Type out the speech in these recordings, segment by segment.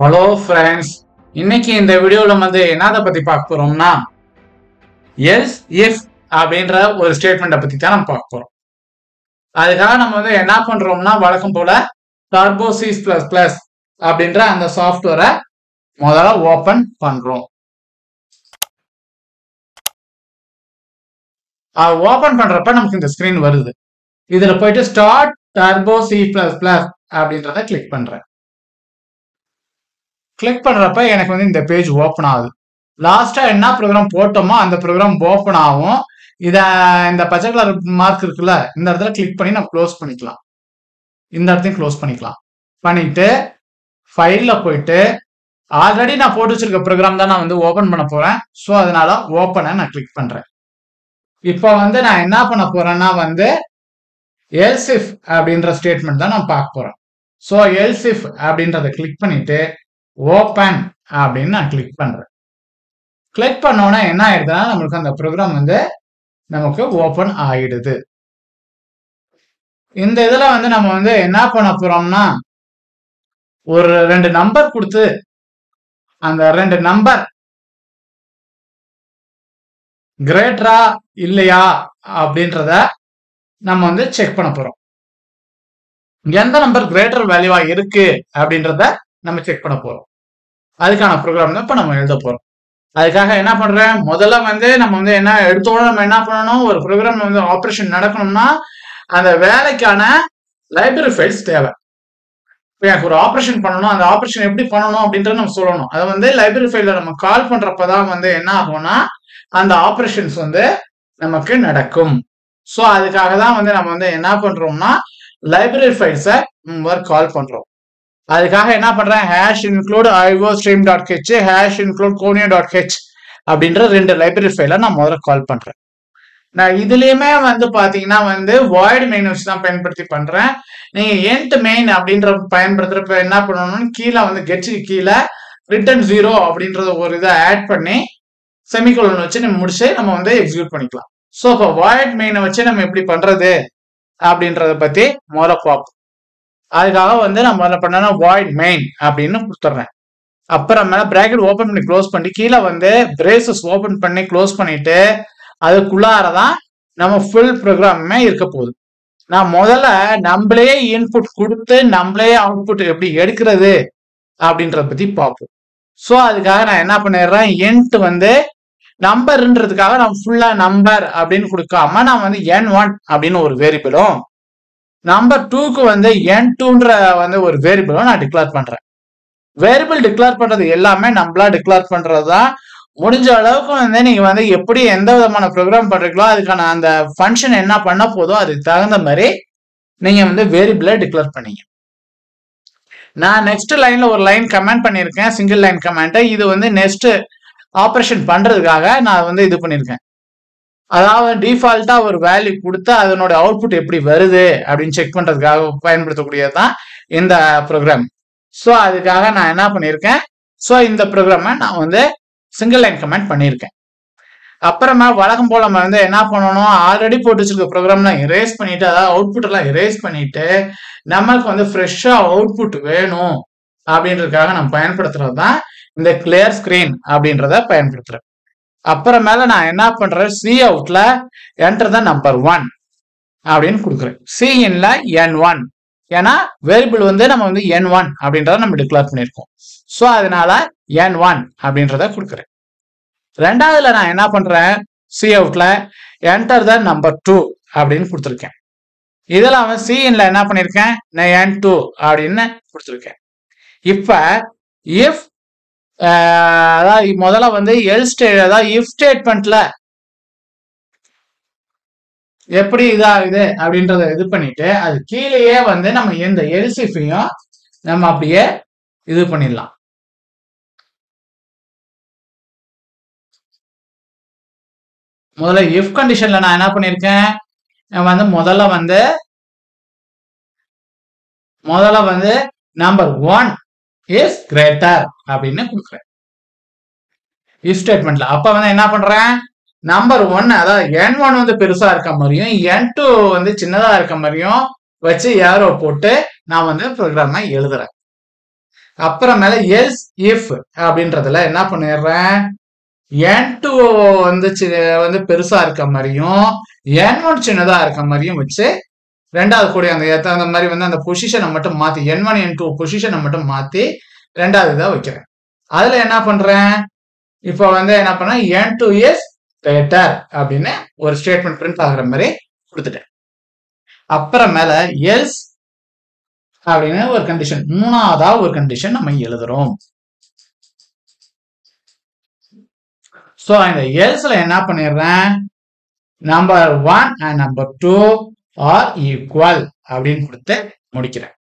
Hello friends, இன்னைக்கு இந்த வீடியோவில் வந்து என்னதை பற்றி பார்க்க போகிறோம்னா எல்ஸ் இஃப் அப்படின்ற ஒரு ஸ்டேட்மெண்ட்டை பற்றி தான் நம்ம பார்க்க போகிறோம். அதுக்காக நம்ம வந்து என்ன பண்ணுறோம்னா வழக்கம் போல டர்போ C++ அப்படின்ற அந்த சாஃப்ட்வேரை முதல்ல ஓப்பன் பண்ணுறோம். ஓப்பன் பண்ணுறப்ப நமக்கு இந்த ஸ்க்ரீன் வருது. இதில் போயிட்டு ஸ்டார்ட் டர்போ C++ அப்படின்றத கிளிக் பண்ணுறேன். கிளிக் பண்றப்ப எனக்கு வந்து இந்த பேஜ் ஓப்பன் ஆகுது. லாஸ்டா என்ன ப்ரோக்ராம் போட்டோமோ அந்த ப்ரோக்ராம் ஓப்பன் ஆகும். இந்த பச்சை கலர் மார்க் இருக்குல்ல, இந்த இடத்துல கிளிக் பண்ணி நம்ம க்ளோஸ் பண்ணிக்கலாம். இந்த இடத்தையும் க்ளோஸ் பண்ணிக்கலாம். பண்ணிட்டு ஃபைல்ல போயிட்டு ஆல்ரெடி நான் போட்டு வச்சிருக்க ப்ரோக்ராம் தான் நான் வந்து ஓப்பன் பண்ண போறேன். ஸோ அதனால ஓப்பனை நான் கிளிக் பண்றேன். இப்போ வந்து நான் என்ன பண்ண போறேன்னா வந்து எல்ஸ் இஃப் அப்படின்ற ஸ்டேட்மெண்ட் தான் நான் பார்க்க போறேன். ஸோ எல்ஸ் இஃப் அப்படின்றத கிளிக் பண்ணிட்டு ஓப்பன் அப்படின்னு நான் கிளிக் பண்றேன். கிளிக் பண்ணோன்னா என்ன ஆயிடுதுன்னா நம்மளுக்கு அந்த ப்ரோக்ராம் வந்து நமக்கு ஓப்பன் ஆயிடுது. இந்த இதுல வந்து நம்ம வந்து என்ன பண்ண போறோம்னா ஒரு 2 நம்பர் கொடுத்து அந்த 2 நம்பர் கிரேட்டரா இல்லையா அப்படின்றத நம்ம வந்து செக் பண்ண போறோம். எந்த நம்பர் கிரேட்டர் வேல்யூவா இருக்கு அப்படின்றத நம்ம செக் பண்ண போறோம். அதுக்கான ப்ரோக்ராம் தான் இப்ப நம்ம எழுத போறோம். அதுக்காக என்ன பண்றேன், முதல்ல வந்து நம்ம வந்து என்ன எடுத்தோட நம்ம என்ன பண்ணணும், ஒரு ப்ரோக்ராம் வந்து ஆப்ரேஷன் நடக்கணும்னா அந்த வேலைக்கான லைப்ரரி ஃபைல்ஸ் தேவை. இப்போ எனக்கு ஒரு ஆப்ரேஷன் பண்ணணும், அந்த ஆப்ரேஷன் எப்படி பண்ணணும் அப்படின்றத நம்ம சொல்லணும். அதை வந்து லைப்ரரி ஃபைல நம்ம கால் பண்றப்பதான் வந்து என்ன ஆகும்னா அந்த ஆப்ரேஷன்ஸ் வந்து நமக்கு நடக்கும். ஸோ அதுக்காக தான் வந்து நம்ம வந்து என்ன பண்றோம்னா லைப்ரரி ஃபைல்ஸை கால் பண்றோம். அதுக்காக என்ன பண்றேன், #include iostream.h #include conio.h அப்படின்ற 2 லைப்ரரி ஃபைலை நான் முதல்ல கால் பண்றேன். நான் இதுலயுமே வந்து பாத்தீங்கன்னா வந்து void main வச்சு தான் பயன்படுத்தி பண்றேன். நீங்க int main அப்படின்ற பயன்படுத்துறப்ப என்ன பண்ணணும்னு கீழே வந்து கெட்சுக்கு கீழே return 0 அப்படின்றத ஒரு இதை ஆட் பண்ணி செமிகோலன் வச்சு நம்ம முடிச்சு நம்ம வந்து எக்ஸிக்யூட் பண்ணிக்கலாம். ஸோ இப்போ void main வச்சு நம்ம எப்படி பண்றது அப்படின்றத பத்தி முதல்ல பார்ப்போம். அதுக்காக வந்து நான் முதல்ல பண்ணா void main அப்படின்னு கொடுத்துட்றேன். அப்புறமேல பிராக்கெட் ஓப்பன் பண்ணி க்ளோஸ் பண்ணி கீழே வந்து பிரேசஸ் ஓப்பன் பண்ணி க்ளோஸ் பண்ணிட்டு அதுக்குள்ளாரதான் நம்ம ஃபுல் ப்ரோக்ராமுமே இருக்க போகுது. நான் முதல்ல நம்மளே இன்புட் கொடுத்து நம்மளே அவுட்புட் எப்படி எடுக்கிறது அப்படின்றத பத்தி பார்ப்போம். ஸோ அதுக்காக நான் என்ன பண்ணிடுறேன், இன்ட் வந்து நம்பர்ன்றதுக்காக நான் ஃபுல்லா நம்பர் அப்படின்னு கொடுக்காம நான் வந்து n1 அப்படின்னு ஒரு வேரியபிளும் நம்பர் 2க்கு வந்து n2ன்ற வந்து ஒரு வேரியபிளும் நான் டிக்ளேர் பண்றேன். வேரியபிள் டிக்ளேர் பண்றது எல்லாமே நம்மளா டிக்ளேர் பண்றதுதான். முடிஞ்ச அளவுக்கு வந்து நீங்க வந்து எப்படி எந்த விதமான ப்ரோக்ராம் பண்றீங்களோ அதுக்கான அந்த ஃபங்க்ஷன் என்ன பண்ண போதோ அதுக்கு தகுந்த மாதிரி நீங்க வந்து வேரியபிளை டிக்ளேர் பண்ணீங்க. நான் நெக்ஸ்ட் லைன்ல ஒரு லைன் கமெண்ட் பண்ணியிருக்கேன், சிங்கிள் லைன் கமெண்ட். இது வந்து நெக்ஸ்ட் ஆப்ரேஷன் பண்றதுக்காக நான் வந்து இது பண்ணியிருக்கேன். அதாவது டிஃபால்ட்டா ஒரு வேல்யூ கொடுத்து அதனோட அவுட்புட் எப்படி வருது அப்படின்னு செக் பண்றதுக்காக பயன்படுத்தக்கூடியதுதான் இந்த ப்ரோக்ராம். ஸோ அதுக்காக நான் என்ன பண்ணியிருக்கேன், ஸோ இந்த ப்ரோக்ராமை நான் வந்து சிங்கிள் லைன் கமெண்ட் பண்ணியிருக்கேன். அப்புறமா வழக்கம் போல நம்ம வந்து என்ன பண்ணணும், ஆல்ரெடி போட்டு வச்சிருக்க ப்ரோக்ராம்லாம் எரேஸ் பண்ணிட்டு அதாவது அவுட்புட் எல்லாம் எரேஸ் பண்ணிட்டு நம்மளுக்கு வந்து ஃப்ரெஷ்ஷா அவுட்புட் வேணும் அப்படின்றதுக்காக நம்ம பயன்படுத்துறது தான் இந்த கிளியர் ஸ்கிரீன் அப்படின்றத பயன்படுத்துறேன். அப்புறமேல நான் என்ன பண்றேன், சி அவுட்ல என்டர் த நம்பர் 1 அப்படின்னு கொடுக்குறேன். சி இன்ல n1, ஏன்னா வேரியபிள் வந்து நம்ம வந்து n1 அப்படின்றத நம்ம டிக்ளேர் பண்ணியிருக்கோம். ஸோ அதனால n1 அப்படின்றத கொடுக்குறேன். ரெண்டாவதுல நான் என்ன பண்றேன், சி அவுட்ல என்டர் த நம்பர் 2 அப்படின்னு கொடுத்துருக்கேன். இதில் அவன் சி இன்ல என்ன பண்ணியிருக்கேன், நான் n2 அப்படின்னு கொடுத்துருக்கேன். இப்ப இஃப் அதாவது முதல்ல வந்து அதாவது இஃப் ஸ்டேட்மெண்ட்ல எப்படி இதாகுது அப்படின்றத இது பண்ணிட்டு அது கீழேயே வந்து நம்ம இந்த எல்ஸ் இஃபையும் நம்ம அப்படியே இது பண்ணிடலாம். முதல்ல இஃப் கண்டிஷன்ல நான் என்ன பண்ணிருக்கேன், வந்து முதல்ல வந்து நம்பர் 1 இஸ் கிரேட்டர் அப்படின்னு கொடுக்குறேன் இஃப் ஸ்டேட்மெண்ட்ல. அப்ப வந்து என்ன பண்றேன், நம்பர் 1 அதாவது n1 வந்து பெருசா இருக்க மாதிரியும் n2 வந்து சின்னதா இருக்க மாதிரியும் வச்சு ஏரோ போட்டு நான் வந்து ப்ரோக்ராமை எழுதுறேன். அப்புறமேல எல்ஸ் இஃப் அப்படின்றதுல என்ன பண்ணிடுறேன், n2 வந்து பெருசா இருக்க மாதிரியும் n1 சின்னதா இருக்க மாதிரியும் வச்சு ரெண்டாவது கூட அந்த மாதிரி வந்து அந்த பொசிஷனை மட்டும் மாத்தி n1 n2 பொசிஷனை மட்டும் மாத்தி ரெண்டாவது இதை வைக்கிறேன். அதுல என்ன பண்றேன், இப்போ வந்து என்ன பண்ண n2 இஸ் கிரேட்டர் அப்படின்னு ஒரு ஸ்டேட்மெண்ட் பிரிண்ட் ஆகுற மாதிரி கொடுத்துட்டேன். அப்புறமேல எல்ஸ் அப்படின்னு ஒரு கண்டிஷன், மூணாவதா ஒரு கண்டிஷன் நம்ம எழுதுறோம். சோ இந்த எல்ஸ்ல என்ன பண்ணிடுறேன், number 1 and number 2 are equal அப்படின்னு கொடுத்து முடிக்கிறேன்.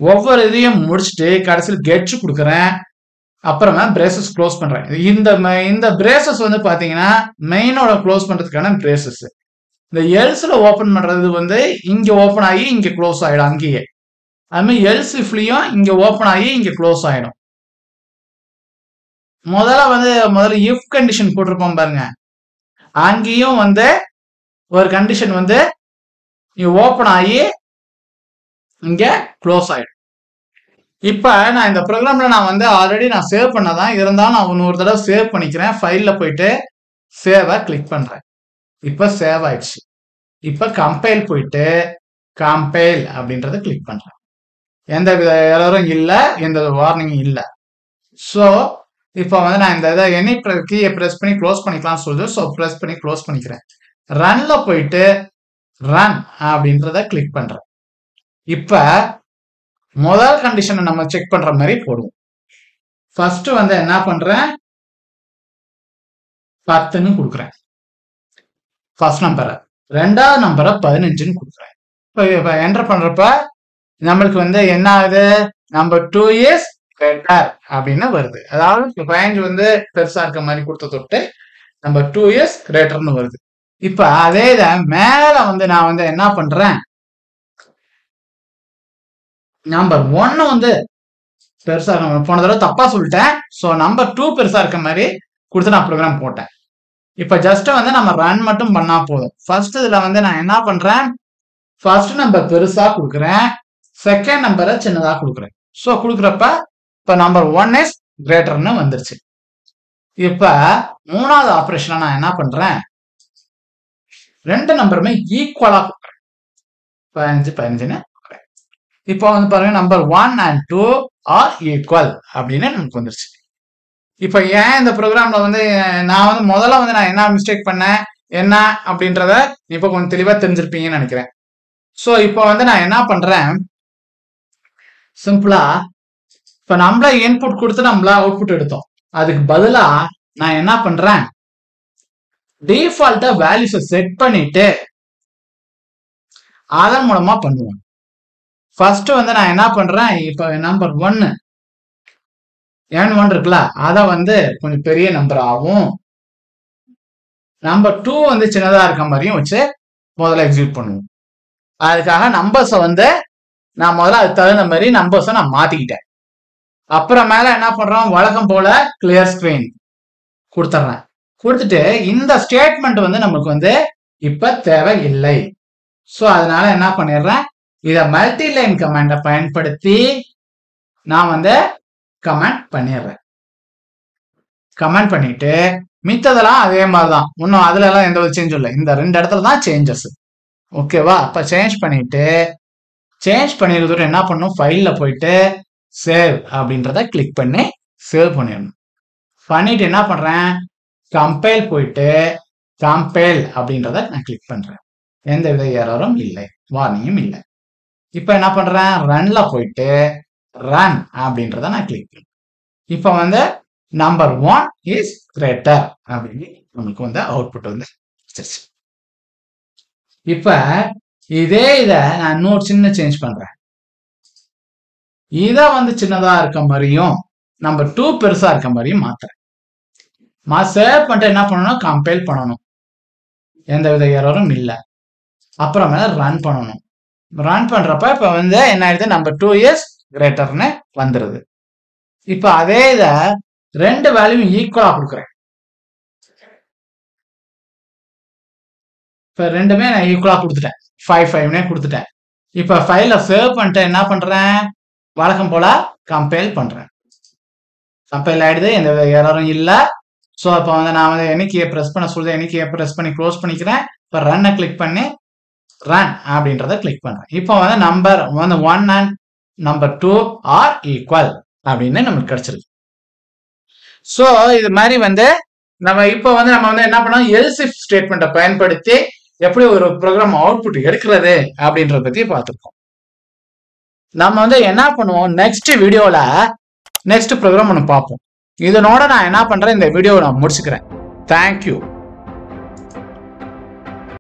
ஒவ்வொரு இதையும் முடிச்சுட்டு கடைசியில் கெட்ச் கொடுக்குறேன். அப்புறமா பிரேசஸ் க்ளோஸ் பண்றேன். இந்த பிரேசஸ் வந்து பாத்தீங்கன்னா மெயினோட க்ளோஸ் பண்றதுக்கான பிரேசஸ். இந்த எல்ஸ்ல ஓபன் பண்றது வந்து இங்க ஓபன் ஆகி இங்க க்ளோஸ் ஆயிடும் அங்கேயே. அது மாதிரி எல்ஸ் இஃப்லயும் இங்க ஓபன் ஆகி இங்க க்ளோஸ் ஆயிடும். முதல்ல இஃப் கண்டிஷன் போட்டிருப்போம் பாருங்க, அங்கேயும் வந்து ஒரு கண்டிஷன் வந்து ஓபன் ஆகி இங்க க்ளோஸ் ஆயிடும். இப்ப நான் இந்த ப்ரோக்ராம்ல நான் வந்து ஆல்ரெடி நான் சேவ் பண்ணதான், இருந்தாலும் நான் இன்னொரு தடவை சேவ் பண்ணிக்கிறேன். ஃபைல்ல போயிட்டு சேவை கிளிக் பண்றேன். இப்ப சேவ் ஆயிடுச்சு. இப்ப கம்பைல் போயிட்டு கம்பைல் அப்படின்றத கிளிக் பண்றேன். எந்த வித எரரும் இல்லை, எந்த வார்னிங்கும் இல்லை. ஸோ இப்போ வந்து நான் இந்த இதை எனி கீயை ப்ரெஸ் பண்ணி க்ளோஸ் பண்ணிக்கலாம் சொல்லுது. ஸோ ப்ரெஸ் பண்ணி க்ளோஸ் பண்ணிக்கிறேன். ரன்ல போயிட்டு ரன் அப்படின்றத கிளிக் பண்றேன். இப்ப முதல் கண்டிஷனை நம்ம செக் பண்ற மாதிரி போடுவோம். ஃபர்ஸ்ட் வந்து என்ன பண்றேன், 10ன்னு கொடுக்குறேன் ஃபர்ஸ்ட் நம்பரை. ரெண்டாவது நம்பரை 15ன்னு கொடுக்குறேன். இப்போ என்டர் பண்றப்ப நம்மளுக்கு வந்து என்ன ஆகுது, நம்பர் 2 இஸ் கிரேட்டர் அப்படின்னு வருது. அதாவது 15 வந்து பெருசா இருக்க மாதிரி கொடுத்த தொட்டு நம்பர் 2 இஸ் கிரேட்டர்னு வருது. இப்ப அதே இதை மேல வந்து நான் வந்து என்ன பண்றேன், நம்பர் 1 வந்து பெருசா போன தடவை தப்பா சொல்லிட்டேன். ஸோ நம்பர் 2 பெருசா இருக்க மாதிரி கொடுத்து நான் ப்ரோக்ராம் போட்டேன். இப்ப ஜஸ்ட் வந்து நம்ம ரன் மட்டும் பண்ணா போதும். ஃபர்ஸ்ட் இதுல வந்து நான் என்ன பண்றேன், ஃபர்ஸ்ட் நம்பர் பெருசா கொடுக்குறேன், செகண்ட் நம்பரை சின்னதா கொடுக்குறேன். ஸோ கொடுக்குறப்ப இப்ப நம்பர் 1 இஸ் கிரேட்டர்னு வந்துருச்சு. இப்ப மூணாவது ஆபரேஷனை நான் என்ன பண்றேன், ரெண்டு நம்பருமே ஈக்குவலா கொடுக்குறேன். 15ன்னு கொடுக்குறேன். இப்போ வந்து பாருங்க, நம்பர் 1 and 2 ஆர் ஈக்குவல் அப்படின்னு நமக்கு வந்துருச்சு. இப்ப ஏன் இந்த ப்ரோக்ராம்ல வந்து நான் வந்து முதல்ல வந்து நான் என்ன மிஸ்டேக் பண்ணேன் என்ன அப்படின்றத இப்ப கொஞ்சம் தெளிவா தெரிஞ்சிருப்பீங்கன்னு நினைக்கிறேன். ஸோ இப்போ வந்து நான் என்ன பண்றேன், சிம்பிளா இப்ப நம்மள இன்புட் கொடுத்து நம்மள அவுட்புட் எடுத்தோம். அதுக்கு பதிலா நான் என்ன பண்றேன், டிஃபால்ட்டா வேல்யூஸை செட் பண்ணிட்டு அதன் மூலமா பண்ணுவோம். ஃபர்ஸ்ட் வந்து நான் என்ன பண்றேன், இப்ப நம்பர் 1 n1 இருக்குல்ல, அதை வந்து கொஞ்சம் பெரிய நம்பர் ஆகும். நம்பர் 2 வந்து சின்னதா இருக்க மாதிரியும் வச்சு முதல்ல எக்ஸிக்யூட் பண்ணுவோம். அதுக்காக நம்பர்ஸை வந்து நான் முதல்ல அதுக்கு தகுந்த மாதிரி நம்பர்ஸை நான் மாத்திக்கிட்டேன். அப்புறமேல என்ன பண்றோம், வழக்கம் போல கிளியர் ஸ்கிரீன் கொடுத்துட்றேன். கொடுத்துட்டு இந்த ஸ்டேட்மெண்ட் வந்து நமக்கு வந்து இப்ப தேவை இல்லை. ஸோ அதனால என்ன பண்ணிடுறேன், இதை மல்டி லைன் கமாண்டை பயன்படுத்தி நான் வந்து கமெண்ட் பண்ணிடுறேன். கமெண்ட் பண்ணிட்டு மித்ததெல்லாம் அதே மாதிரிதான், இன்னும் அதுல எல்லாம் எந்த ஒரு சேஞ்சும் இல்லை. இந்த ரெண்டு இடத்துல தான் சேஞ்சஸ். ஓகேவா, அப்ப சேஞ்ச் பண்ணிட்டு சேஞ்ச் பண்ணிருக்கிறோம் என்ன பண்ணும், ஃபைல்ல போயிட்டு சேவ் அப்படின்றத கிளிக் பண்ணி சேவ் பண்ணிடணும். பண்ணிட்டு என்ன பண்றேன், கம்பைல் போயிட்டு கம்பைல் அப்படின்றத நான் கிளிக் பண்றேன். எந்த வித எரரும் இல்லை, வார்னிங்கும் இல்லை. இப்ப என்ன பண்றேன், ரன்ல போயிட்டு ரன் அப்படின்றத நான் கிளிக் பண்ணேன். இப்ப வந்து நம்பர் 1 இஸ் கிரேட்டர் அப்படின்னு நமக்கு வந்து அவுட்புட் வந்து இப்ப இதே இதை நான் இன்னொரு சின்ன சேஞ்ச் பண்றேன். இதை வந்து சின்னதா இருக்க மாதிரியும் நம்பர் 2 பெருசா இருக்க மாதிரியும் மாத்துறேன். சேவ் பண்ணிட்டு என்ன பண்ணணும், கம்பைல் பண்ணணும், எந்த வித எரரும் இல்லை. அப்புறமேல ரன் பண்ணணும். ரன் பண்றப்ப இப்ப வந்து என்ன ஆயிடுது, நம்பர் 2 இஸ் கிரேட்டர்னு வந்துருது. இப்ப அதே இத ரெண்டு வேல்யூ ஈக்குவலா கொடுக்குறேன். இப்ப ரெண்டுமே நான் ஈக்குவலா கொடுத்துட்டேன், 5 5னே கொடுத்துட்டேன். இப்ப ஃபைல சேவ் பண்ணிட்டு என்ன பண்றேன், வழக்கம் போல கம்பைல் பண்றேன். கம்பைல் ஆயிடுது, எந்த எரரும் இல்ல. ஸோ இப்போ வந்து நான் வந்து எண்ணிக்கையை ப்ரெஸ் பண்ண சொல்லுது, எண்ணிக்கையை ப்ரெஸ் பண்ணி க்ளோஸ் பண்ணிக்கிறேன். இப்போ ரன்னை கிளிக் பண்ணி ரன் அப்படின்றத கிளிக் பண்றேன். இப்போ வந்து நம்பர் வந்து 1 and நம்பர் 2 ஆர் ஈக்குவல் அப்படின்னு நமக்கு கிடைச்சிருக்கு. ஸோ இது மாதிரி வந்து நம்ம இப்போ வந்து என்ன பண்ணோம், எல்ஸ் இஃப் ஸ்டேட்மெண்ட்டை பயன்படுத்தி எப்படி ஒரு ப்ரோக்ராம் அவுட்புட் எடுக்கிறது அப்படின்றத பத்தி பார்த்துருக்கோம். நம்ம வந்து என்ன பண்ணுவோம், நெக்ஸ்ட் வீடியோல நெக்ஸ்ட் ப்ரோக்ராம் ஒன்று பார்ப்போம். இதனோட நான் என்ன பண்றேன், இந்த வீடியோவை நான் முடிச்சுக்கிறேன். தேங்க்யூ.